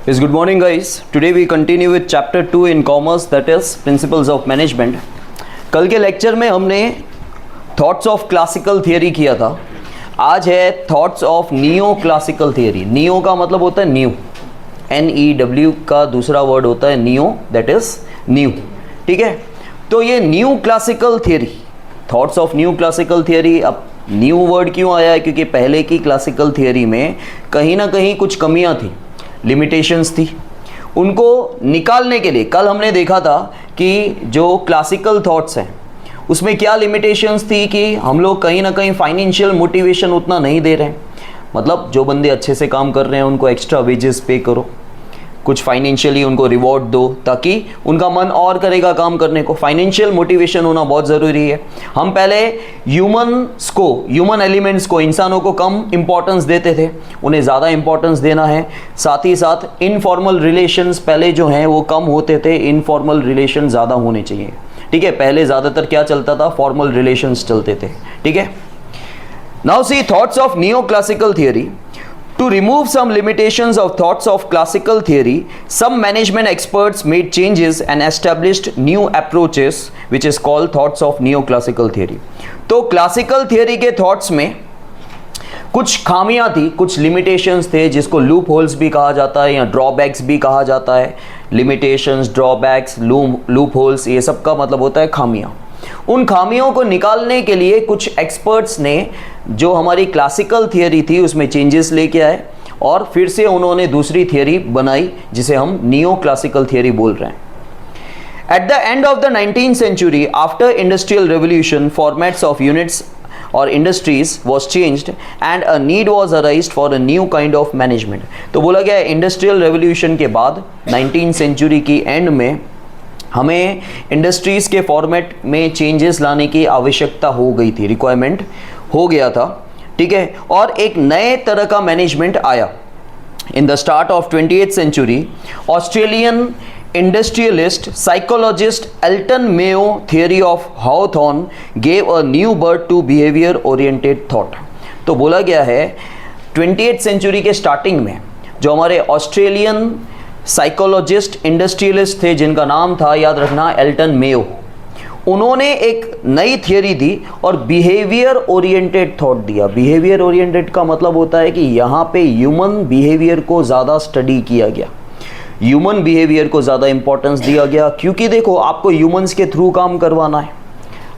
Yes, good morning guys. Today we continue with chapter 2 in commerce, that is principles of management. कल के lecture में हमने thoughts of classical theory किया था. आज है thoughts of neo classical theory. Neo का मतलब होता है न्यू, NEW का दूसरा वर्ड होता है नियो, दैट इज न्यू. ठीक है, तो ये new classical theory, thoughts of new classical theory. अब न्यू वर्ड क्यों आया है? क्योंकि पहले की क्लासिकल थियरी में कहीं ना कहीं कुछ कमियां थी, लिमिटेशंस थी. उनको निकालने के लिए कल हमने देखा था कि जो क्लासिकल थॉट्स हैं उसमें क्या लिमिटेशंस थी कि हम लोग कहीं ना कहीं फाइनेंशियल मोटिवेशन उतना नहीं दे रहे हैं. मतलब जो बंदे अच्छे से काम कर रहे हैं उनको एक्स्ट्रा वेजेस पे करो, कुछ फाइनेंशियली उनको रिवॉर्ड दो ताकि उनका मन और करेगा काम करने को. फाइनेंशियल मोटिवेशन होना बहुत ज़रूरी है. हम पहले ह्यूमन एलिमेंट्स को, इंसानों को कम इंपॉर्टेंस देते थे, उन्हें ज़्यादा इंपॉर्टेंस देना है. साथ ही साथ इनफॉर्मल रिलेशंस पहले जो हैं वो कम होते थे, इनफॉर्मल रिलेशन ज़्यादा होने चाहिए. ठीक है, पहले ज़्यादातर क्या चलता था? फॉर्मल रिलेशंस चलते थे. ठीक है, now see thoughts of neo classical theory. To remove some limitations of thoughts of classical theory, some management experts made changes and established new approaches, which is called thoughts of neoclassical theory. तो classical theory के thoughts में कुछ खामियां थी, कुछ limitations थे, जिसको loop holes भी कहा जाता है या drawbacks भी कहा जाता है. limitations, drawbacks, loop holes, ये सब का मतलब होता है खामियां. उन खामियों को निकालने के लिए कुछ एक्सपर्ट्स ने जो हमारी क्लासिकल थियरी थी उसमें चेंजेस लेके आए और फिर से उन्होंने दूसरी थियरी बनाई जिसे हम नियो क्लासिकल थियरी बोल रहे हैं. At the end of the 19th century, after industrial revolution, formats of units और industries was changed and a need was arised for a new kind of management. तो बोला गया इंडस्ट्रियल रेवोल्यूशन के बाद 19th century की and में हमें industries के फॉर्मेट में चेंजेस लाने की आवश्यकता हो गई थी, रिक्वायरमेंट हो गया था. ठीक है, और एक नए तरह का मैनेजमेंट आया. In the start of 20th century, Australian industrialist psychologist Elton Mayo theory of Hawthorne gave a new birth to behaviour oriented thought. तो बोला गया है 20th सेंचुरी के स्टार्टिंग में जो हमारे ऑस्ट्रेलियन साइकोलॉजिस्ट इंडस्ट्रियलिस्ट थे जिनका नाम था, याद रखना, एल्टन मेयो, उन्होंने एक नई थियरी दी और बिहेवियर ओरिएंटेड थॉट दिया. बिहेवियर ओरिएंटेड का मतलब होता है कि यहाँ पे ह्यूमन बिहेवियर को ज़्यादा स्टडी किया गया, ह्यूमन बिहेवियर को ज़्यादा इंपॉर्टेंस दिया गया. क्योंकि देखो, आपको ह्यूमंस के थ्रू काम करवाना है,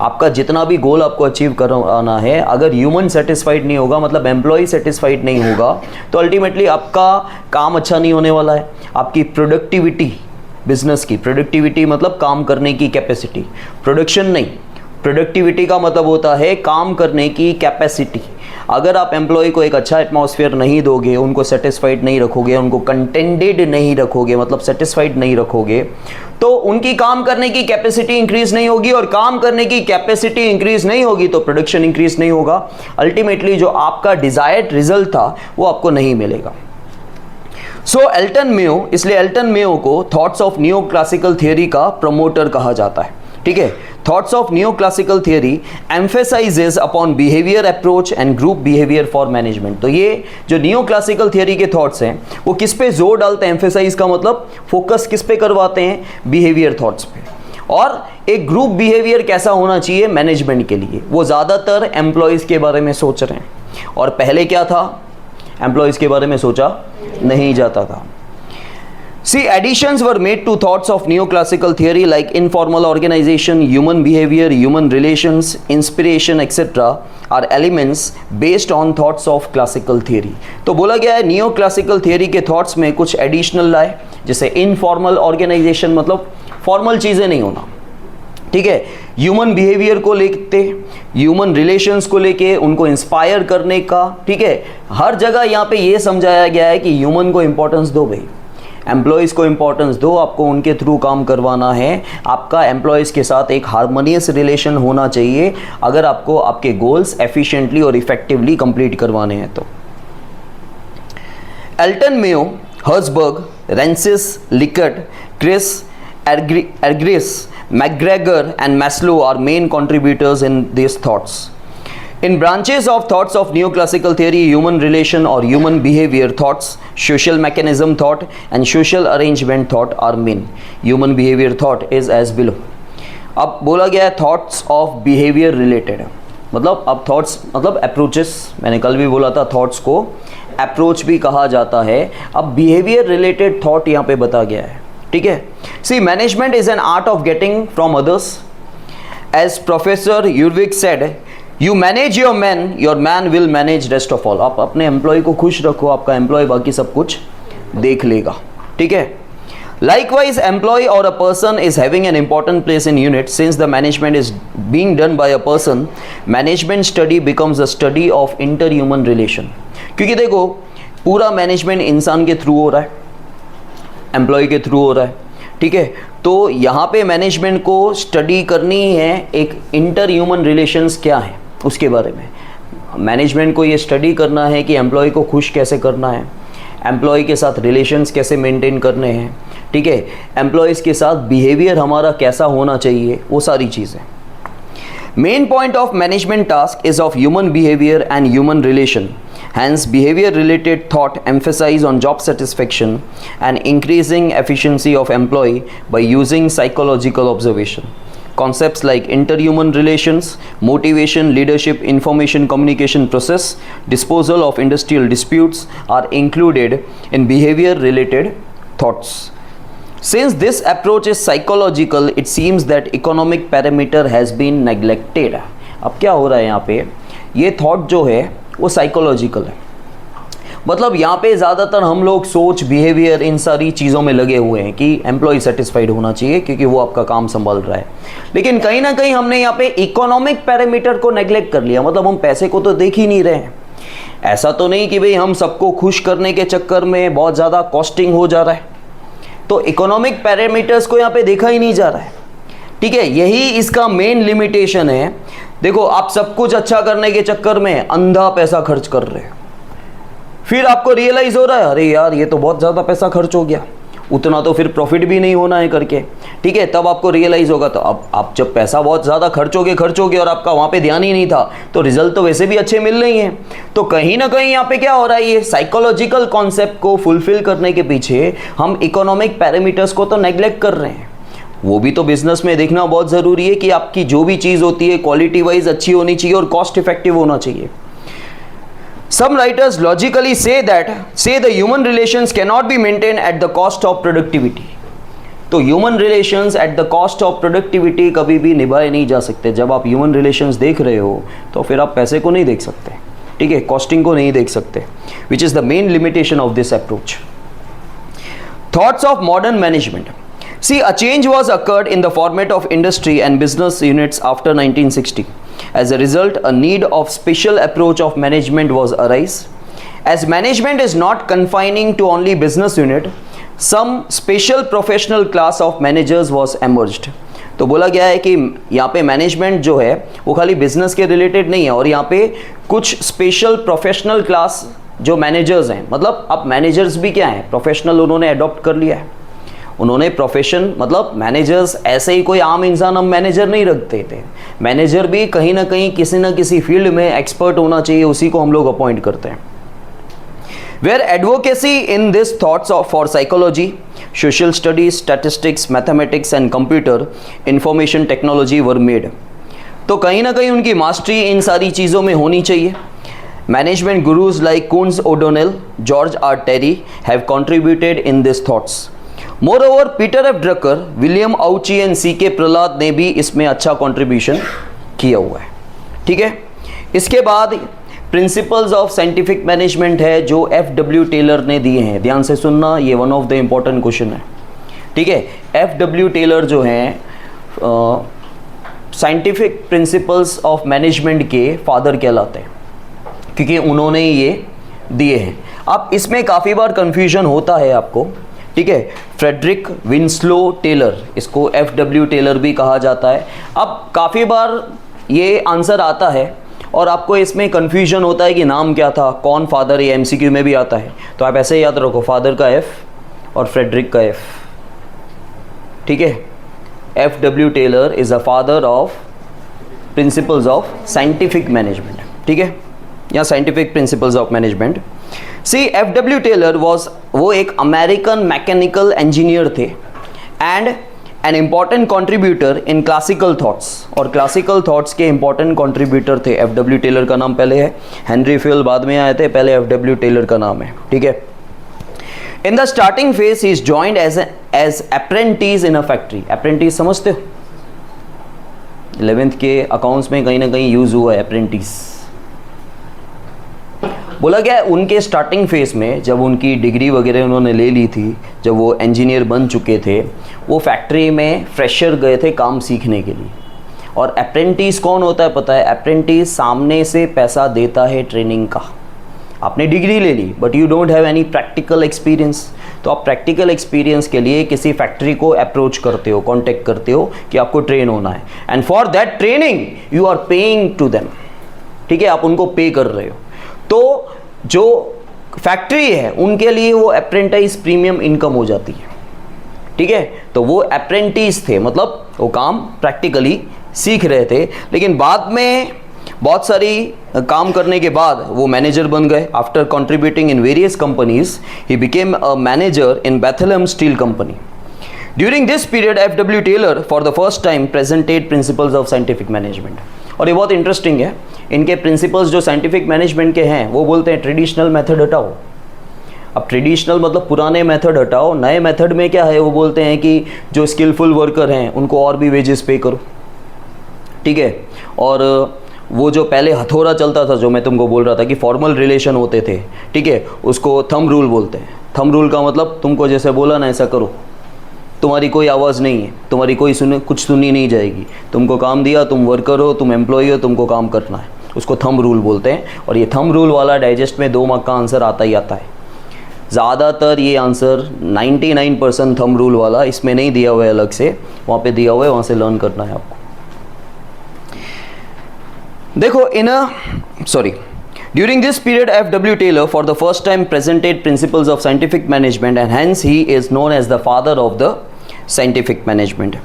आपका जितना भी गोल आपको अचीव करवाना है, अगर ह्यूमन सेटिस्फाइड नहीं होगा, मतलब एम्प्लॉय सेटिस्फाइड नहीं होगा, तो अल्टीमेटली आपका काम अच्छा नहीं होने वाला है. आपकी प्रोडक्टिविटी, बिजनेस की प्रोडक्टिविटी मतलब काम करने की कैपेसिटी, प्रोडक्शन नहीं, प्रोडक्टिविटी का मतलब होता है काम करने की कैपेसिटी. अगर आप एम्प्लॉय को एक अच्छा एटमॉस्फेयर नहीं दोगे, उनको सेटिस्फाइड नहीं रखोगे, उनको कंटेंटेड नहीं रखोगे, मतलब सेटिस्फाइड नहीं रखोगे, तो उनकी काम करने की कैपेसिटी इंक्रीज नहीं होगी, और काम करने की कैपेसिटी इंक्रीज नहीं होगी तो प्रोडक्शन इंक्रीज नहीं होगा. अल्टीमेटली जो आपका डिजायर्ड रिजल्ट था वो आपको नहीं मिलेगा. सो एल्टन मेयो, इसलिए एल्टन मेयो को thoughts of neo classical theory का प्रमोटर कहा जाता है. ठीक है, thoughts of neo classical theory emphasises upon behaviour approach and group behaviour for management. तो ये जो नियो क्लासिकल थियरी के थॉट्स हैं वो किस पे जोर डालते हैं? एम्फेसाइज का मतलब फोकस किस पे करवाते हैं? बिहेवियर थॉट्स पे. और एक ग्रुप बिहेवियर कैसा होना चाहिए मैनेजमेंट के लिए, वो ज़्यादातर एम्प्लॉयज़ के बारे में सोच रहे हैं. और पहले क्या था? एम्प्लॉयज़ के बारे में सोचा नहीं जाता था. See, additions were made to thoughts of neoclassical theory like informal organization, human behavior, human relations, inspiration, etc. are elements based on thoughts of classical theory. तो बोला गया है neoclassical theory के thoughts में कुछ additional लाए, जैसे informal organization मतलब formal चीज़ें नहीं होना. ठीक है, ह्यूमन बिहेवियर को लेते, ह्यूमन रिलेशंस को लेके उनको इंस्पायर करने का. ठीक है, हर जगह यहाँ पे ये समझाया गया है कि ह्यूमन को इंपॉर्टेंस दो भाई, एम्प्लॉयज़ को इंपॉर्टेंस दो, आपको उनके थ्रू काम करवाना है, आपका एम्प्लॉयज़ के साथ एक हार्मोनियस रिलेशन होना चाहिए अगर आपको आपके गोल्स एफिशिएंटली और इफेक्टिवली कंप्लीट करवाने हैं. तो Elton Mayo, Herzberg, Rensis, Likert, Chris Argyris, McGregor and Maslow are main contributors in these thoughts. In branches of thoughts of neoclassical theory, human relation or human behavior thoughts, social mechanism thought and social arrangement thought are main. Human behavior thought is as below. अब बोला गया है thoughts of behaviour related, मतलब अब thoughts मतलब approaches, मैंने कल भी बोला था थॉट्स को अप्रोच भी कहा जाता है। अब बिहेवियर रिलेटेड थॉट यहाँ पे बता गया है, ठीक है। See management is an art of getting from others, as professor Urwick said, you manage your man will manage rest of all. आप अपने एम्प्लॉय को खुश रखो, आपका एम्प्लॉय बाकी सब कुछ देख लेगा, ठीक है। Likewise, employee or a person is having an important place in unit. Since the management is being done by a person, management study becomes a study of interhuman relation. क्योंकि देखो पूरा मैनेजमेंट इंसान के थ्रू हो रहा है, employ के through हो रहा है, ठीक है। तो यहाँ पे मैनेजमेंट को स्टडी करनी है एक इंटर ह्यूमन रिलेशंस क्या है उसके बारे में। मैनेजमेंट को ये स्टडी करना है कि एम्प्लॉय को खुश कैसे करना है, एम्प्लॉय के साथ रिलेशंस कैसे मेंटेन करने हैं, ठीक है। एम्प्लॉयज़ के साथ बिहेवियर हमारा कैसा होना चाहिए, वो सारी चीज़ें। Main point of management task is of human behaviour and human relation, hence behaviour related thought emphasise on job satisfaction and increasing efficiency of employ by using psychological observation. Concepts like interhuman relations, motivation, leadership, information communication process, disposal of industrial disputes are included in behavior related thoughts. Since this approach is psychological, it seems that economic parameter has been neglected. अब क्या हो रहा है यहाँ पे, ये thought जो है वो psychological है, मतलब यहाँ पे ज़्यादातर हम लोग सोच बिहेवियर इन सारी चीज़ों में लगे हुए हैं कि एम्प्लॉय सेटिस्फाइड होना चाहिए क्योंकि वो आपका काम संभाल रहा है। लेकिन कहीं ना कहीं हमने यहाँ पे इकोनॉमिक पैरामीटर को नेग्लेक्ट कर लिया, मतलब हम पैसे को तो देख ही नहीं रहे हैं। ऐसा तो नहीं कि भाई हम सबको खुश करने के चक्कर में बहुत ज़्यादा कॉस्टिंग हो जा रहा है, तो इकोनॉमिक पैरामीटर्स को यहाँ पे देखा ही नहीं जा रहा है, ठीक है। यही इसका मेन लिमिटेशन है। देखो आप सब कुछ अच्छा करने के चक्कर में अंधा पैसा खर्च कर रहे हैं, फिर आपको रियलाइज हो रहा है अरे यार ये तो बहुत ज़्यादा पैसा खर्च हो गया, उतना तो फिर प्रॉफिट भी नहीं होना है करके, ठीक है। तब आपको रियलाइज होगा। तो अब आप जब पैसा बहुत ज़्यादा खर्चोगे और आपका वहाँ पे ध्यान ही नहीं था, तो रिजल्ट तो वैसे भी अच्छे मिल रही हैं। तो कहीं ना कहीं यहाँ पे क्या हो रहा है, ये साइकोलॉजिकल कॉन्सेप्ट को फुलफिल करने के पीछे हम इकोनॉमिक पैरामीटर्स को तो नेग्लेक्ट कर रहे हैं। वो भी तो बिजनेस में देखना बहुत ज़रूरी है कि आपकी जो भी चीज़ होती है क्वालिटी वाइज अच्छी होनी चाहिए और कॉस्ट इफेक्टिव होना चाहिए। Some writers logically say the human relations cannot be maintained at the cost of productivity. तो human relations at the cost of productivity कभी भी निभाए नहीं जा सकते। जब आप human relations देख रहे हो तो फिर आप पैसे को नहीं देख सकते, ठीक है, कॉस्टिंग को नहीं देख सकते, which is the main limitation of this approach. Thoughts of modern management. See, a change was occurred in the format of industry and business units after 1960. As a result, a need of special approach of management was arise. As management is not confining to only business unit, some special professional class of managers was emerged. तो बोला गया है कि यहाँ पे management जो है वो खाली बिजनेस के रिलेटेड नहीं है, और यहाँ पे कुछ स्पेशल प्रोफेशनल क्लास जो मैनेजर्स हैं, मतलब अब मैनेजर्स भी क्या हैं, प्रोफेशनल उन्होंने अडॉप्ट कर लिया है। उन्होंने प्रोफेशन, मतलब मैनेजर्स ऐसे ही कोई आम इंसान हम मैनेजर नहीं रखते थे, मैनेजर भी कहीं ना कहीं किसी ना किसी फील्ड में एक्सपर्ट होना चाहिए, उसी को हम लोग अपॉइंट करते हैं। Where advocacy in this thoughts of for psychology, social studies, statistics, mathematics and computer information technology were made. तो कहीं ना कहीं उनकी मास्टरी इन सारी चीज़ों में होनी चाहिए। Management gurus like Koontz O'Donnell, George R Terry have contributed in this thoughts. Moreover Peter F Drucker, William Ouchi and C K Prahalad ने भी इसमें अच्छा कंट्रीब्यूशन किया हुआ है, ठीक है। इसके बाद प्रिंसिपल्स ऑफ साइंटिफिक मैनेजमेंट है जो एफ.डब्ल्यू. टेलर ने दिए हैं। ध्यान से सुनना, ये one of the important question है, ठीक है। एफ.डब्ल्यू. टेलर जो हैं साइंटिफिक प्रिंसिपल्स ऑफ मैनेजमेंट के फादर कहलाते हैं, क्योंकि उन्होंने ये दिए हैं। अब इसमें काफ़ी बार कन्फ्यूजन होता है आपको, ठीक है। फ्रेडरिक विंस्लो टेलर, इसको एफ.डब्ल्यू. टेलर भी कहा जाता है। अब काफ़ी बार ये आंसर आता है और आपको इसमें कन्फ्यूजन होता है कि नाम क्या था, कौन फादर, ये एमसीक्यू में भी आता है। तो आप ऐसे याद रखो, फादर का एफ और फ्रेडरिक का एफ, ठीक है। F W. Taylor is a father of principles of scientific management. ठीक है, या scientific principles of management. See F W. Taylor वो एक अमेरिकन मैकेनिकल इंजीनियर थे and an important contributor in classical thoughts, और क्लासिकल थॉट्स के इम्पॉर्टेंट कॉन्ट्रीब्यूटर थे। F W. Taylor का नाम पहले है, हेनरी फील बाद में आए थे, पहले एफ.डब्ल्यू. टेलर का नाम है, ठीक है। In the starting phase he is joined as apprentice in a factory. Apprentice समझते हो, 11th के अकाउंट्स में कहीं ना कहीं यूज हुआ है अप्रेंटिस। बोला गया है उनके स्टार्टिंग फेज में, जब उनकी डिग्री वगैरह उन्होंने ले ली थी, जब वो इंजीनियर बन चुके थे, वो फैक्ट्री में फ्रेशर गए थे काम सीखने के लिए। और अप्रेंटिस कौन होता है पता है? अप्रेंटिस सामने से पैसा देता है ट्रेनिंग का। आपने डिग्री ले ली but you don't have any practical experience, तो आप प्रैक्टिकल एक्सपीरियंस के लिए किसी फैक्ट्री को अप्रोच करते हो, कांटेक्ट करते हो कि आपको ट्रेन होना है, and for that training you are paying to them, ठीक है, आप उनको पे कर रहे हो। तो जो फैक्ट्री है उनके लिए वो अप्रेंटिस प्रीमियम इनकम हो जाती है, ठीक है। तो वो अप्रेंटिस थे, मतलब वो काम प्रैक्टिकली सीख रहे थे, लेकिन बाद में बहुत सारी काम करने के बाद वो मैनेजर बन गए। After contributing in various companies he became a manager in Bethlehem steel company. During this period F W. Taylor for the first time presented principles of scientific management. और ये बहुत इंटरेस्टिंग है, इनके प्रिंसिपल्स जो साइंटिफिक मैनेजमेंट के हैं वो बोलते हैं ट्रेडिशनल मेथड हटाओ। अब ट्रेडिशनल मतलब पुराने मेथड हटाओ, नए मेथड में क्या है, वो बोलते हैं कि जो स्किलफुल वर्कर हैं उनको और भी वेजेस पे करो, ठीक है। और वो जो पहले हथौड़ा चलता था, जो मैं तुमको बोल रहा था कि फॉर्मल रिलेशन होते थे, ठीक है, उसको थंब रूल बोलते हैं। थंब रूल का मतलब तुमको जैसे बोला ना ऐसा करो, तुम्हारी कोई आवाज़ नहीं है, तुम्हारी कोई कुछ सुनी नहीं जाएगी, तुमको काम दिया, तुम वर्कर हो, तुम एम्प्लॉय हो, तुमको काम करना है, उसको थंब रूल बोलते हैं। और ये थंब रूल वाला डाइजेस्ट में 2 मार्क का आंसर आता ही आता है। ज़्यादातर ये आंसर 99% थंब रूल वाला, इसमें नहीं दिया हुआ है अलग से, वहाँ पे दिया हुआ है, वहाँ से लर्न करना है आपको। देखो during this period F.W. Taylor for the first time presented principles of scientific management, and hence he is known as the father of the scientific management.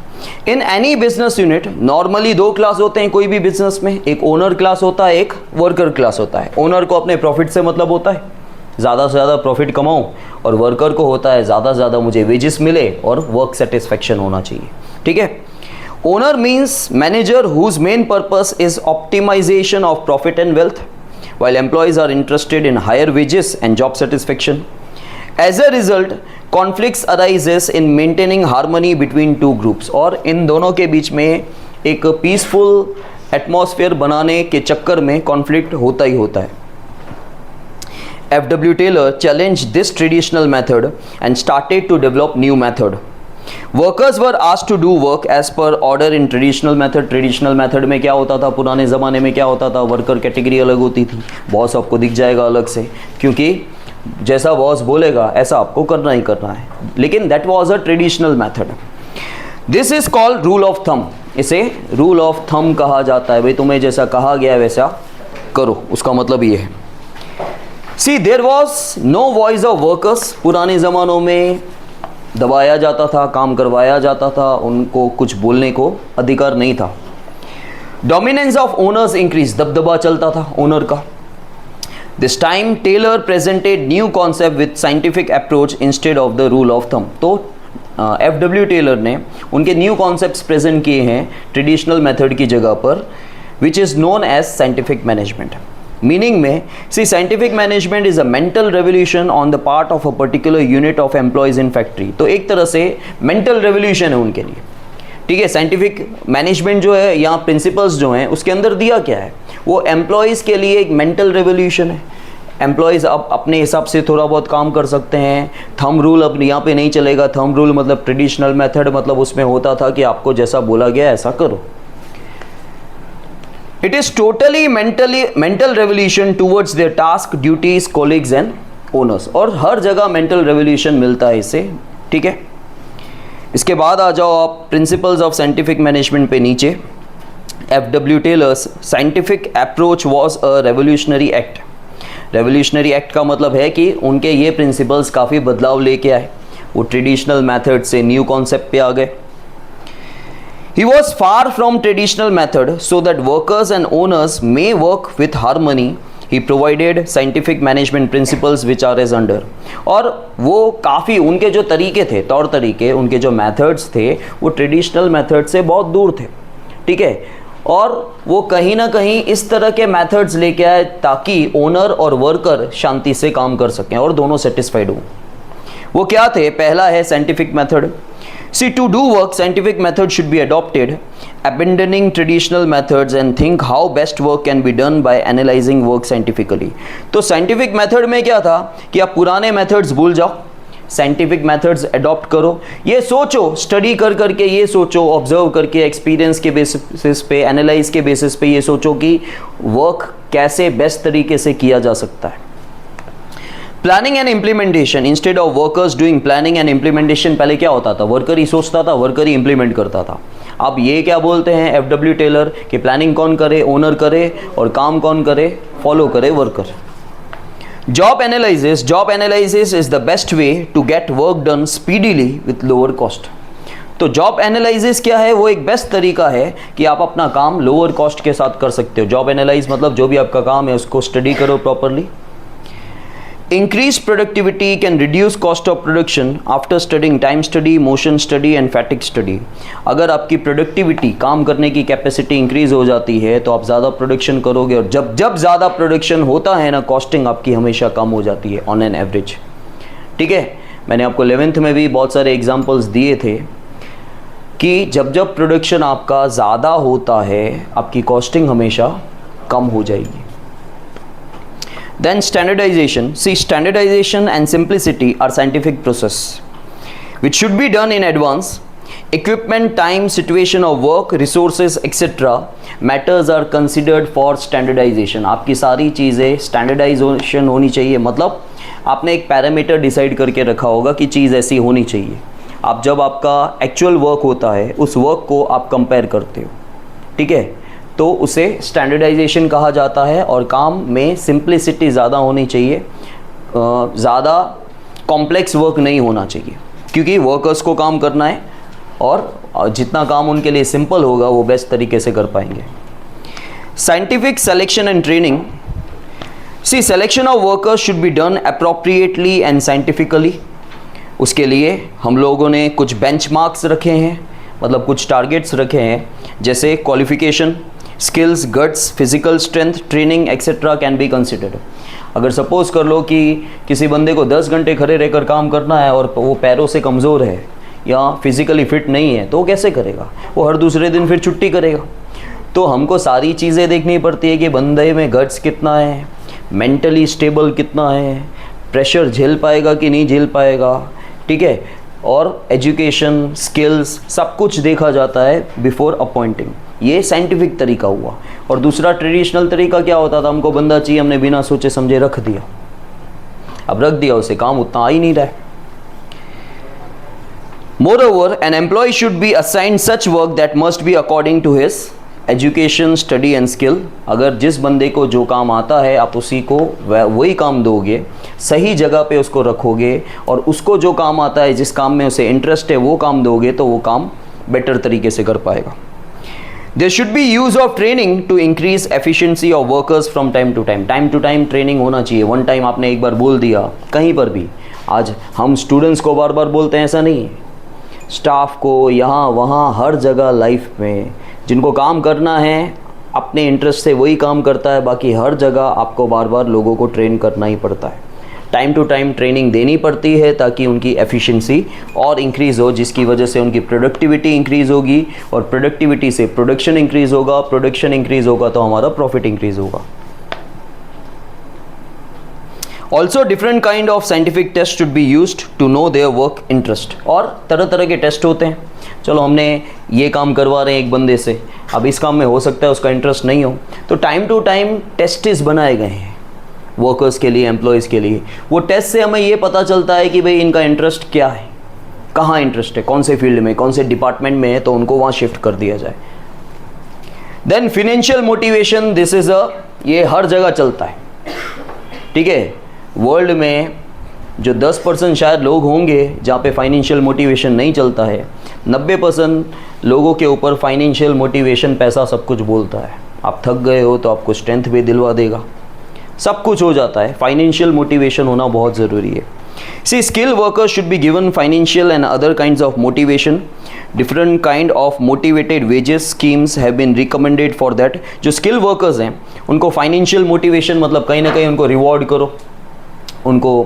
In any business unit normally 2 class होते हैं कोई भी business में, एक owner class होता है, एक worker class होता है। ओनर को अपने प्रॉफिट से मतलब होता है, ज़्यादा से ज़्यादा प्रॉफिट कमाऊँ, और वर्कर को होता है ज़्यादा से ज़्यादा मुझे वेजेस मिले और वर्क सेटिस्फेक्शन होना चाहिए, ठीक है। Owner means manager whose main purpose is optimization of profit and wealth, while employees are interested in higher wages and job satisfaction. As a result, conflicts arises in maintaining harmony between two groups, और इन दोनों के बीच में एक peaceful atmosphere बनाने के चक्कर में conflict होता ही होता है। F.W. Taylor challenged this traditional method and started to develop new method. Workers were asked to do work as per order in traditional method. Traditional method में क्या होता था, पुराने ज़माने में क्या होता था, वर्कर कैटेगरी अलग होती थी, बॉस आपको दिख जाएगा अलग से, क्योंकि जैसा बॉस बोलेगा ऐसा आपको करना ही करना है, लेकिन that was a traditional method. This is called rule of thumb, इसे रूल ऑफ थंब कहा जाता है। भाई तुम्हें जैसा कहा गया वैसा करो, उसका मतलब ये है। See there was no voice of workers, पुराने ज़मानों में दबाया जाता था, काम करवाया जाता था, उनको कुछ बोलने को अधिकार नहीं था। डोमिनेंस ऑफ ओनर्स इंक्रीज, दबदबा चलता था ओनर का। This time Taylor presented new concept with scientific approach instead of the rule of thumb. तो एफ.डब्ल्यू. टेलर ने उनके न्यू कॉन्सेप्ट्स प्रेजेंट किए हैं ट्रेडिशनल मेथड की जगह पर, which is known as scientific management. Meaning में see scientific management is a mental revolution on the part of a particular unit of employees in factory. तो एक तरह से मेंटल रेवोल्यूशन है उनके लिए, ठीक है। साइंटिफिक मैनेजमेंट जो है, यहाँ प्रिंसिपल्स जो हैं उसके अंदर दिया क्या है, वो एम्प्लॉयज़ के लिए एक मेंटल रेवोल्यूशन है। एम्प्लॉयज़ अब अपने हिसाब से थोड़ा बहुत काम कर सकते हैं। थंब रूल अब यहाँ पे नहीं चलेगा। थंब रूल मतलब ट्रेडिशनल मेथड, मतलब उसमें होता था कि आपको जैसा बोला गया ऐसा करो। It is totally mental revolution towards their task, duties, colleagues and owners. और हर जगह mental revolution मिलता है इससे, ठीक है। इसके बाद आ जाओ आप प्रिंसिपल्स ऑफ साइंटिफिक मैनेजमेंट पे नीचे। F.W. Taylor's scientific approach was a revolutionary act. Revolutionary act का मतलब है कि उनके ये प्रिंसिपल्स काफ़ी बदलाव लेके आए, वो ट्रेडिशनल मेथड से न्यू कॉन्सेप्ट पे आ गए। He was far from traditional method so that workers and owners may work with harmony. He provided scientific management principles which are as under. और वो काफ़ी उनके जो तरीके थे, तौर तरीके, उनके जो मेथड्स थे, वो ट्रेडिशनल मेथड से बहुत दूर थे, ठीक है। और वो कहीं ना कहीं इस तरह के मेथड्स लेके आए ताकि ओनर और वर्कर शांति से काम कर सकें और दोनों सेटिस्फाइड हों। वो क्या थे? पहला है scientific method. See, to do work, scientific method should be adopted, abandoning traditional methods and think how best work can be done by analyzing work scientifically. तो साइंटिफिक मेथड में क्या था कि आप पुराने मेथड्स भूल जाओ, साइंटिफिक मेथड्स अडॉप्ट करो। ये सोचो, स्टडी कर करके ये सोचो, ऑब्जर्व करके, एक्सपीरियंस के बेसिस पे, एनालाइज के बेसिस पे ये सोचो कि वर्क कैसे बेस्ट तरीके से किया जा सकता है। Planning and implementation instead of workers doing planning and implementation. पहले क्या होता था? वर्कर ही सोचता था, वर्कर ही इम्प्लीमेंट करता था। अब ये क्या बोलते हैं FW टेलर कि प्लानिंग कौन करे? ओनर करे, और काम कौन करे? फॉलो करे worker. Job analysis is the best way to get work done speedily with lower cost. तो जॉब एनालिसिस क्या है? वो एक बेस्ट तरीका है कि आप अपना काम लोअर कॉस्ट के साथ कर सकते हो। जॉब एनालाइज मतलब जो भी आपका काम है उसको स्टडी करो properly. Increased productivity can reduce cost of production after studying time study, motion study and fatigue study. अगर आपकी प्रोडक्टिविटी, काम करने की कैपेसिटी इंक्रीज हो जाती है तो आप ज़्यादा प्रोडक्शन करोगे, और जब ज़्यादा प्रोडक्शन होता है ना, कॉस्टिंग आपकी हमेशा कम हो जाती है ऑन एन एवरेज, ठीक है। मैंने आपको 11th में भी बहुत सारे एग्जांपल्स दिए थे कि जब प्रोडक्शन आपका ज़्यादा होता है आपकी कॉस्टिंग हमेशा कम हो जाएगी। Then standardization. See, standardization and simplicity are scientific process which should be done in advance. Equipment, time, situation of work, resources, etc. matters are considered for standardization. आपकी सारी चीज़ें standardization होनी चाहिए। मतलब आपने एक पैरामीटर डिसाइड करके रखा होगा कि चीज़ ऐसी होनी चाहिए। आप जब आपका एक्चुअल वर्क होता है उस वर्क को आप कंपेयर करते हो, ठीक है, तो उसे स्टैंडर्डाइजेशन कहा जाता है। और काम में सिंप्लिसिटी ज़्यादा होनी चाहिए, ज़्यादा कॉम्प्लेक्स वर्क नहीं होना चाहिए, क्योंकि वर्कर्स को काम करना है और जितना काम उनके लिए सिंपल होगा वो बेस्ट तरीके से कर पाएंगे। Scientific selection and training. See, selection of workers should be done appropriately and scientifically. उसके लिए हम लोगों ने कुछ बेंचमार्क्स रखे हैं, मतलब कुछ टारगेट्स रखे हैं, जैसे qualification, skills, guts, physical strength, training etcetera can be considered. अगर सपोज कर लो कि किसी बंदे को 10 घंटे खड़े रहकर काम करना है और वो पैरों से कमज़ोर है या फिज़िकली फिट नहीं है, तो वो कैसे करेगा? वो हर दूसरे दिन फिर छुट्टी करेगा। तो हमको सारी चीज़ें देखनी पड़ती है कि बंदे में गट्स कितना है, मेंटली स्टेबल कितना है, प्रेशर झेल पाएगा कि नहीं झेल पाएगा, ठीक है, और एजुकेशन, स्किल्स, सब कुछ देखा जाता है बिफोर अपॉइंटिंग। ये साइंटिफिक तरीका हुआ। और दूसरा ट्रेडिशनल तरीका क्या होता था? हमको बंदा चाहिए, हमने बिना सोचे समझे रख दिया। अब रख दिया, उसे काम उतना आ ही नहीं रहा है। Moreover, an employ should be assigned such work that must be according to his education, study and skill. अगर जिस बंदे को जो काम आता है आप उसी को वही काम दोगे, सही जगह पे उसको रखोगे, और उसको जो काम आता है, जिस काम में उसे इंटरेस्ट है, वो काम दोगे तो वो काम बेटर तरीके से कर पाएगा। There should be use of training to increase efficiency of workers from time to time. Time to time training होना चाहिए। वन टाइम आपने एक बार बोल दिया कहीं पर भी, आज हम स्टूडेंट्स को बार बार बोलते हैं, ऐसा नहीं है। स्टाफ को यहाँ वहाँ हर जगह लाइफ में जिनको काम करना है अपने इंटरेस्ट से वही काम करता है, बाकी हर जगह आपको बार बार लोगों को ट्रेन करना ही पड़ता है। टाइम टू टाइम ट्रेनिंग देनी पड़ती है ताकि उनकी एफिशिएंसी और इंक्रीज़ हो, जिसकी वजह से उनकी प्रोडक्टिविटी इंक्रीज़ होगी, और प्रोडक्टिविटी से प्रोडक्शन इंक्रीज़ होगा, प्रोडक्शन इंक्रीज़ होगा तो हमारा प्रॉफिट इंक्रीज़ होगा। Also different kind of scientific test should be used to know their work interest. और तरह तरह के टेस्ट होते हैं। चलो हमने ये काम करवा रहे हैं एक बंदे से, अब इस काम में हो सकता है उसका इंटरेस्ट नहीं हो, तो टाइम टू टाइम टेस्ट्स बनाए गए हैं वर्कर्स के लिए, एम्प्लॉयज़ के लिए। वो टेस्ट से हमें ये पता चलता है कि भाई इनका इंटरेस्ट क्या है, कहाँ इंटरेस्ट है, कौन से फील्ड में, कौन से डिपार्टमेंट में है, तो उनको वहाँ शिफ्ट कर दिया जाए। Then financial motivation, this is ये हर जगह चलता है, ठीक है। वर्ल्ड में जो 10% शायद लोग होंगे जहाँ पे फाइनेंशियल मोटिवेशन नहीं चलता है, 90% लोगों के ऊपर फाइनेंशियल मोटिवेशन पैसा सब कुछ बोलता है। आप थक गए हो तो आपको स्ट्रेंथ भी दिलवा देगा, सब कुछ हो जाता है। फाइनेंशियल मोटिवेशन होना बहुत ज़रूरी है। See, skilled workers should be given financial and other kinds of motivation. Different kind of motivated wages schemes have been recommended for that. जो skilled workers हैं उनको financial motivation मतलब कहीं ना कहीं उनको reward करो, उनको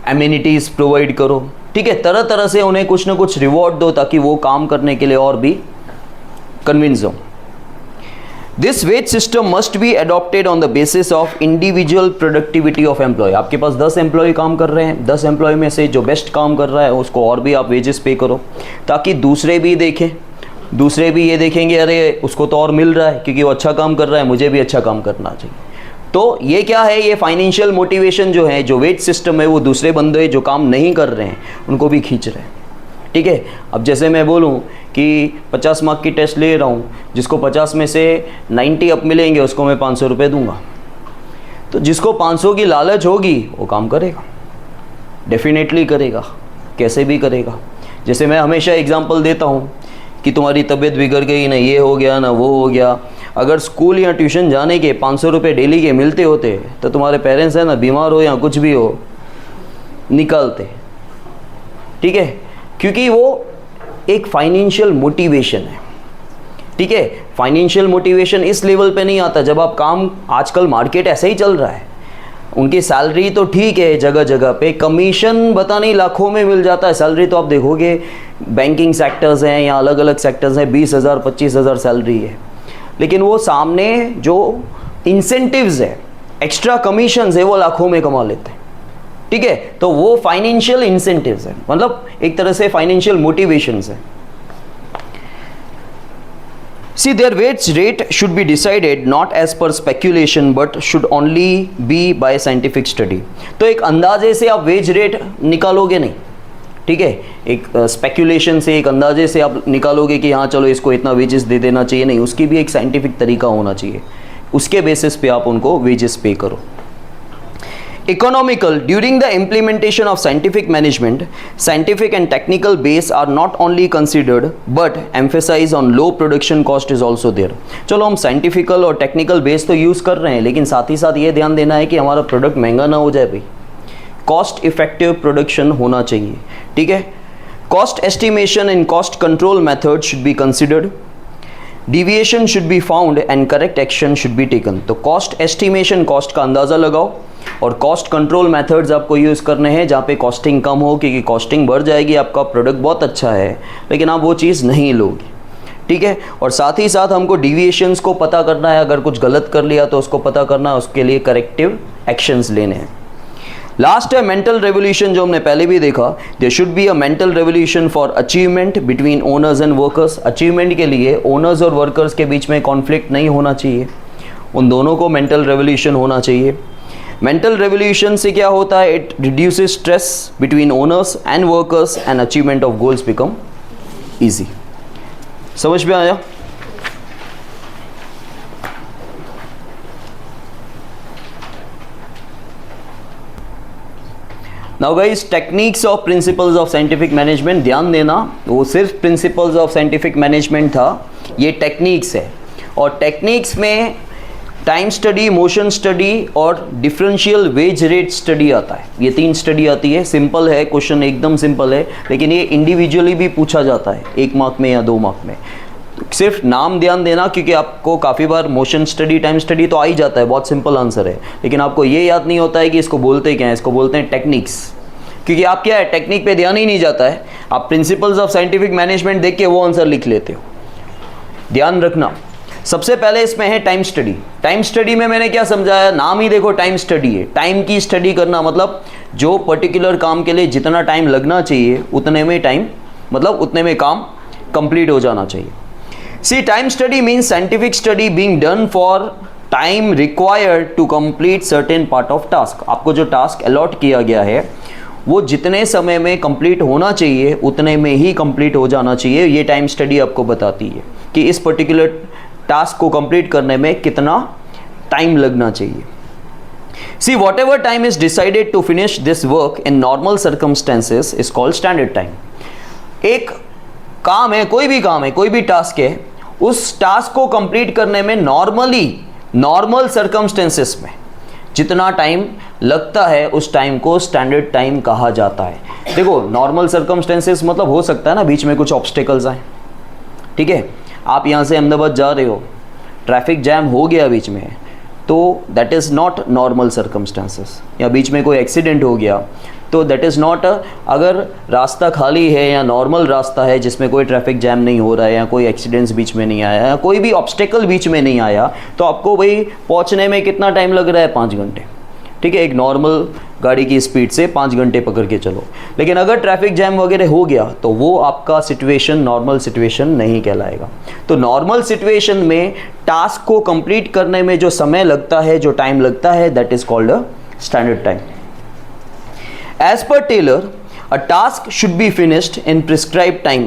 amenities provide करो, ठीक है, तरह तरह से उन्हें कुछ ना कुछ reward दो ताकि वो काम करने के लिए और भी convince हो। This wage system must be adopted on the basis of individual productivity of employee. आपके पास 10 एम्प्लॉय काम कर रहे हैं, 10 एम्प्लॉय में से जो बेस्ट काम कर रहा है उसको और भी आप वेजेस पे करो, ताकि दूसरे भी देखें, दूसरे भी ये देखेंगे अरे उसको तो और मिल रहा है क्योंकि वो अच्छा काम कर रहा है, मुझे भी अच्छा काम करना चाहिए। तो ये क्या है, ये फाइनेंशियल मोटिवेशन जो है, जो वेज सिस्टम है, वो दूसरे बंदे जो काम नहीं कर रहे हैं उनको भी खींच रहे हैं, ठीक है। अब जैसे मैं बोलूँ कि 50 मार्क की टेस्ट ले रहा हूँ, जिसको 50 में से 90 अप मिलेंगे उसको मैं 500 रुपये दूंगा, तो जिसको 500 की लालच होगी वो काम करेगा, डेफिनेटली करेगा, कैसे भी करेगा। जैसे मैं हमेशा एग्जांपल देता हूँ कि तुम्हारी तबीयत बिगड़ गई, ना ये हो गया ना वो हो गया, अगर स्कूल या ट्यूशन जाने के 500 रुपये डेली के मिलते होते तो तुम्हारे पेरेंट्स हैं ना, बीमार हो या कुछ भी हो, निकालते, ठीक है, क्योंकि वो एक फाइनेंशियल मोटिवेशन है, ठीक है। फाइनेंशियल मोटिवेशन इस लेवल पे नहीं आता जब आप काम, आजकल मार्केट ऐसे ही चल रहा है, उनकी सैलरी तो ठीक है, जगह जगह पे कमीशन पता नहीं लाखों में मिल जाता है। सैलरी तो आप देखोगे बैंकिंग सेक्टर्स हैं या अलग अलग सेक्टर्स हैं, 20,000 25,000 सैलरी है, लेकिन वो सामने जो इंसेंटिव्स है, एक्स्ट्रा कमीशंस है, वो लाखों में कमा लेते हैं, ठीक है। तो वो फाइनेंशियल इंसेंटिव्स है, मतलब एक तरह से फाइनेंशियल मोटिवेशंस है। See, their wage rate should be decided not as per speculation but should only be by scientific study. तो एक अंदाजे से आप वेज रेट निकालोगे नहीं, ठीक है, एक स्पेक्यूलेशन से, एक अंदाजे से आप निकालोगे कि हाँ चलो इसको इतना वेजेस दे देना चाहिए, नहीं, उसकी भी एक साइंटिफिक तरीका होना चाहिए, उसके बेसिस पे आप उनको वेजेस पे करो। Economical. During the implementation of scientific management, scientific and technical base are not only considered but emphasis on low production cost is also there. चलो हम साइंटिफिकल और टेक्निकल बेस तो यूज़ कर रहे हैं, लेकिन साथ ही साथ ये ध्यान देना है कि हमारा प्रोडक्ट महंगा ना हो जाए भाई, कॉस्ट इफेक्टिव प्रोडक्शन होना चाहिए, ठीक है। Cost estimation and cost control method should be considered, deviation should be found and correct action should be taken. तो कॉस्ट एस्टिमेशन, कॉस्ट का अंदाज़ा लगाओ, और कॉस्ट कंट्रोल मेथड्स आपको यूज़ करने हैं जहाँ पे कॉस्टिंग कम हो, क्योंकि कॉस्टिंग बढ़ जाएगी, आपका प्रोडक्ट बहुत अच्छा है लेकिन आप वो चीज़ नहीं लोगे, ठीक है। और साथ ही साथ हमको डिविएशंस को पता करना है, अगर कुछ गलत कर लिया तो उसको पता करना है, उसके लिए करेक्टिव एक्शंस लेने हैं। लास्ट है मेंटल रेवोल्यूशन, जो हमने पहले भी देखा, there should be a mental revolution for achievement between owners and workers. Achievement के लिए ओनर्स और वर्कर्स के बीच में कॉन्फ्लिक्ट नहीं होना चाहिए, उन दोनों को मेंटल रेवोल्यूशन होना चाहिए। मेंटल रेवोल्यूशन से क्या होता है, it reduces stress between owners and workers and achievement of goals become easy. समझ में आया? Now guys, techniques of principles of scientific management, ध्यान देना, वो सिर्फ प्रिंसिपल्स ऑफ साइंटिफिक मैनेजमेंट था, ये टेक्निक्स है, और टेक्निक्स में टाइम स्टडी, मोशन स्टडी और डिफरेंशियल वेज रेट स्टडी आता है। ये 3 स्टडी आती है। सिंपल है, क्वेश्चन एकदम सिंपल है, लेकिन ये इंडिविजुअली भी पूछा जाता है, 1 मार्क में या 2 मार्क में। सिर्फ नाम ध्यान देना, क्योंकि आपको काफ़ी बार मोशन स्टडी, टाइम स्टडी तो आ ही जाता है, बहुत सिंपल आंसर है, लेकिन आपको ये याद नहीं होता है कि इसको बोलते क्या है, इसको बोलते हैं टेक्निक्स, क्योंकि आप क्या है, टेक्निक पे ध्यान ही नहीं जाता है, आप प्रिंसिपल्स ऑफ साइंटिफिक मैनेजमेंट देख के वो आंसर लिख लेते हो। ध्यान रखना, सबसे पहले इसमें है टाइम स्टडी। टाइम स्टडी में मैंने क्या समझाया, नाम ही देखो टाइम स्टडी है, टाइम की स्टडी करना, मतलब जो पर्टिकुलर काम के लिए जितना टाइम लगना चाहिए उतने में टाइम, मतलब उतने में काम कंप्लीट हो जाना चाहिए। See, time study means scientific study being done for time required to complete certain part of task. आपको जो टास्क अलॉट किया गया है वो जितने समय में कंप्लीट होना चाहिए उतने में ही कंप्लीट हो जाना चाहिए। ये टाइम स्टडी आपको बताती है कि इस पर्टिकुलर टास्क को कंप्लीट करने में कितना टाइम लगना चाहिए। See, whatever time is decided to finish this work in normal circumstances is called standard time. एक काम है, कोई भी काम है, कोई भी टास्क है, उस टास्क को कंप्लीट करने में नॉर्मल सर्कमस्टेंसेस में जितना टाइम लगता है उस टाइम को स्टैंडर्ड टाइम कहा जाता है। देखो, नॉर्मल सर्कमस्टेंसेस मतलब हो सकता है ना बीच में कुछ ऑब्स्टेकल्स आए, ठीक है, आप यहाँ से अहमदाबाद जा रहे हो, ट्रैफिक जैम हो गया बीच में, तो that is not normal circumstances. या बीच में कोई एक्सीडेंट हो गया तो दैट इज़ नॉट, अगर रास्ता खाली है या नॉर्मल रास्ता है जिसमें कोई ट्रैफिक जैम नहीं हो रहा है या कोई एक्सीडेंट्स बीच में नहीं आया या कोई भी ऑब्स्टेकल बीच में नहीं आया, तो आपको भाई पहुंचने में कितना टाइम लग रहा है? 5 घंटे, ठीक है, एक नॉर्मल गाड़ी की स्पीड से 5 घंटे पकड़ के चलो। लेकिन अगर ट्रैफिक जैम वगैरह हो गया तो वो आपका सिचुएशन नॉर्मल सिचुएशन नहीं कहलाएगा। तो नॉर्मल सिचुएशन में टास्क को कंप्लीट करने में जो समय लगता है, जो टाइम लगता है, that is called a standard time. As per Taylor, a task should be finished in prescribed time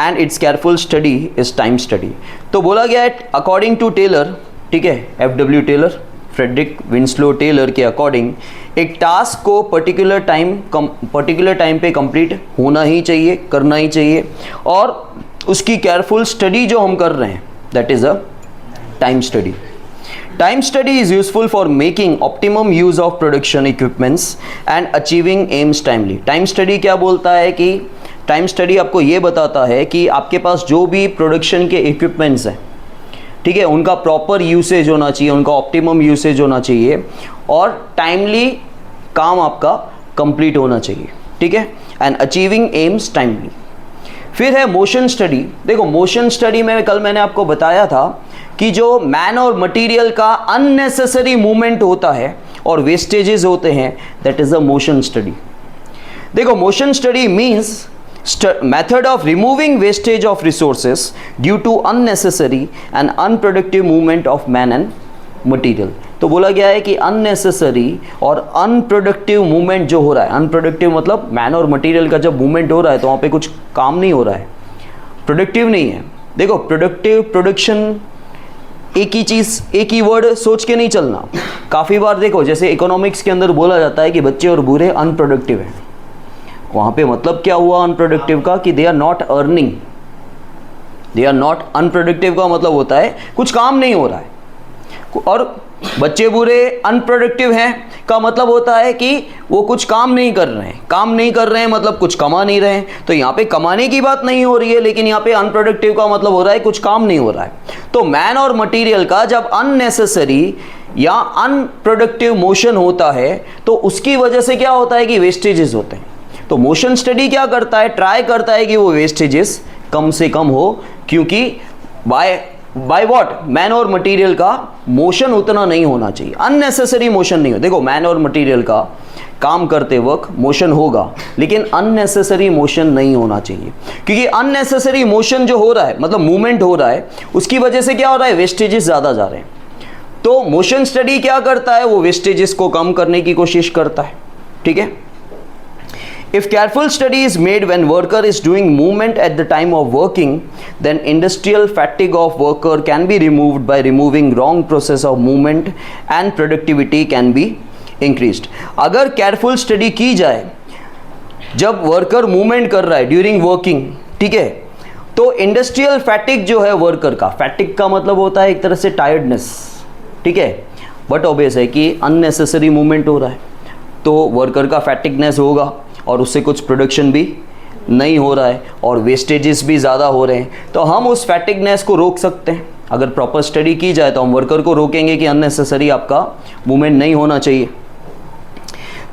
and its careful study is time study. तो बोला गया है according to Taylor, ठीक है, FW Taylor, Frederick Winslow Taylor के according एक task को particular time पे कंप्लीट होना ही चाहिए, करना ही चाहिए, और उसकी केयरफुल स्टडी जो हम कर रहे हैं that is a time study. Time study is useful for making optimum use of production equipments and achieving aims timely. Time study क्या बोलता है कि टाइम स्टडी आपको ये बताता है कि आपके पास जो भी प्रोडक्शन के इक्विपमेंट्स हैं, ठीक है, उनका प्रॉपर यूसेज होना चाहिए, उनका ऑप्टिमम यूसेज होना चाहिए और टाइमली काम आपका कंप्लीट होना चाहिए, ठीक है, एंड अचीविंग एम्स टाइमली। फिर है मोशन स्टडी। देखो, मोशन स्टडी में कल मैंने आपको बताया था कि जो मैन और मटेरियल का अननेसेसरी मूवमेंट होता है और वेस्टेजेस होते हैं, that is a motion study. देखो, motion study means method of removing wastage of resources due to unnecessary and unproductive movement of man and material. तो बोला गया है कि अननेसेसरी और अनप्रोडक्टिव मूवमेंट जो हो रहा है, अनप्रोडक्टिव मतलब मैन और मटेरियल का जब मूवमेंट हो रहा है तो वहाँ पे कुछ काम नहीं हो रहा है, प्रोडक्टिव नहीं है। देखो, प्रोडक्टिव, प्रोडक्शन, एक ही चीज़, एक ही वर्ड सोच के नहीं चलना। काफ़ी बार देखो, जैसे इकोनॉमिक्स के अंदर बोला जाता है कि बच्चे और बूढ़े अनप्रोडक्टिव हैं, वहाँ पे मतलब क्या हुआ अनप्रोडक्टिव का? कि they are not earning, they are not, unproductive का मतलब होता है कुछ काम नहीं हो रहा है, और बच्चे बुरे अनप्रोडक्टिव हैं का मतलब होता है कि वो कुछ काम नहीं कर रहे हैं। काम नहीं कर रहे हैं मतलब कुछ कमा नहीं रहे हैं। तो यहाँ पे कमाने की बात नहीं हो रही है, लेकिन यहाँ पे अनप्रोडक्टिव का मतलब हो रहा है कुछ काम नहीं हो रहा है। तो मैन और मटेरियल का जब अननेसेसरी या अनप्रोडक्टिव मोशन होता है तो उसकी वजह से क्या होता है कि वेस्टेजेस होते हैं। तो मोशन स्टडी क्या करता है? ट्राई करता है कि वो वेस्टेजेस कम से कम हो, क्योंकि बाय व्हाट? मैन और मटेरियल का मोशन उतना नहीं होना चाहिए, अननेसेसरी मोशन नहीं हो। देखो, मैन और मटेरियल का काम करते वक्त मोशन होगा, लेकिन अननेसेसरी मोशन नहीं होना चाहिए, क्योंकि अननेसेसरी मोशन जो हो रहा है मतलब मूवमेंट हो रहा है, उसकी वजह से क्या हो रहा है? वेस्टेजेस ज़्यादा जा रहे हैं। तो मोशन स्टडी क्या करता है? वो वेस्टेजेस को कम करने की कोशिश करता है, ठीक है। If careful study is made when worker is doing movement at the time of working, then industrial fatigue of worker can be removed by removing wrong process of movement and productivity can be increased. अगर careful study की जाए जब worker movement कर रहा है during working, ठीक है, तो इंडस्ट्रियल फैटिक जो है वर्कर का, फैटिक का मतलब होता है एक तरह से टायर्डनेस, ठीक है, बट ऑब्वियस है कि अननेसेसरी मूवमेंट हो रहा है तो वर्कर का फैटिकनेस होगा और उससे कुछ प्रोडक्शन भी नहीं हो रहा है और वेस्टेजेस भी ज़्यादा हो रहे हैं। तो हम उस फैटिकनेस को रोक सकते हैं अगर प्रॉपर स्टडी की जाए, तो हम वर्कर को रोकेंगे कि अननेसेसरी आपका मूवमेंट नहीं होना चाहिए।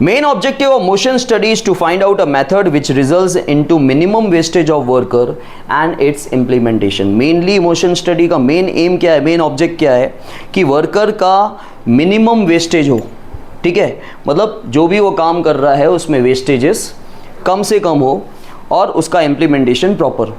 Main objective of motion study is to find out a method which results into minimum wastage of worker and its implementation. Mainly motion study का मेन एम क्या है, मेन ऑब्जेक्ट क्या है कि वर्कर का मिनिमम वेस्टेज हो, ठीक है, मतलब जो भी वो काम कर रहा है उसमें वेस्टेजेस कम से कम हो और उसका इम्प्लीमेंटेशन प्रॉपर हो।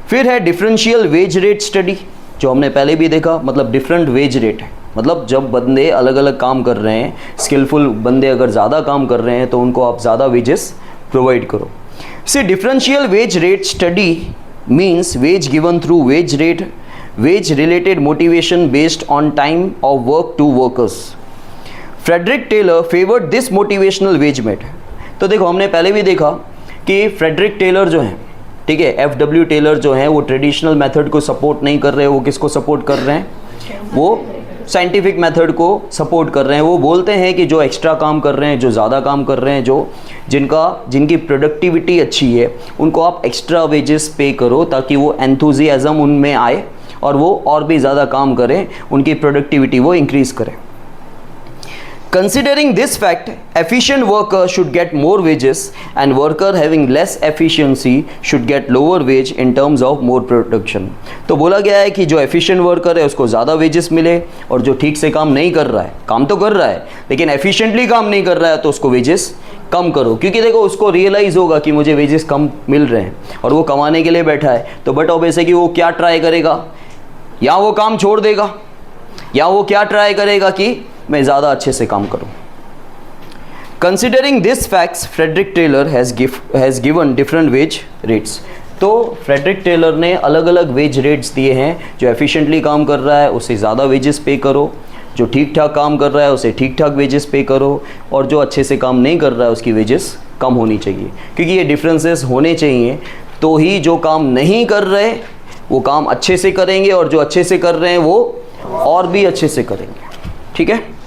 फिर है डिफरेंशियल वेज रेट स्टडी, जो हमने पहले भी देखा, मतलब डिफरेंट वेज रेट है, मतलब जब बंदे अलग अलग काम कर रहे हैं, स्किलफुल बंदे अगर ज़्यादा काम कर रहे हैं तो उनको आप ज़्यादा वेजेस प्रोवाइड करो। See differential wage rate study means wage given through wage rate, wage related motivation based on time of work to workers. Frederick Taylor favoured this motivational wage method. तो देखो हमने पहले भी देखा कि फ्रेडरिक टेलर जो हैं, ठीक है, एफ.डब्ल्यू. टेलर जो हैं वो ट्रेडिशनल मेथड को सपोर्ट नहीं कर रहे, वो किसको सपोर्ट कर रहे हैं, वो साइंटिफिक मेथड को सपोर्ट कर रहे हैं। वो बोलते हैं कि जो एक्स्ट्रा काम कर रहे हैं, जो ज़्यादा काम कर रहे हैं, जिनकी प्रोडक्टिविटी अच्छी है, उनको आप एक्स्ट्रा वेजेस पे करो ताकि वो एंथुजियाज्म उनमें आए और वो और भी ज़्यादा काम करें, उनकी प्रोडक्टिविटी वो इंक्रीज़ करें। Considering this fact, efficient worker should get more wages and worker having less efficiency should get lower wage in terms of more production। तो बोला गया है कि जो efficient worker है उसको ज़्यादा wages मिले और जो ठीक से काम नहीं कर रहा है, काम तो कर रहा है लेकिन efficiently काम नहीं कर रहा है, तो उसको wages कम करो। क्योंकि देखो उसको रियलाइज़ होगा कि मुझे wages कम मिल रहे हैं और वो कमाने के लिए बैठा है, तो बट ऑब्वियस है कि वो क्या ट्राई करेगा, या वो काम छोड़ देगा या वो क्या ट्राई करेगा कि मैं ज़्यादा अच्छे से काम करूं। Considering this facts Frederick Taylor has given different wage rates. तो फ्रेडरिक टेलर ने अलग अलग वेज रेट्स दिए हैं। जो एफिशिएंटली काम कर रहा है उसे ज़्यादा वेजेस पे करो, जो ठीक ठाक काम कर रहा है उसे ठीक ठाक वेजेस पे करो, और जो अच्छे से काम नहीं कर रहा है उसकी वेजेस कम होनी चाहिए। क्योंकि ये डिफरेंसेस होने चाहिए, तो ही जो काम नहीं कर रहे वो काम अच्छे से करेंगे और जो अच्छे से कर रहे हैं वो और भी अच्छे से करेंगे। ठीक है।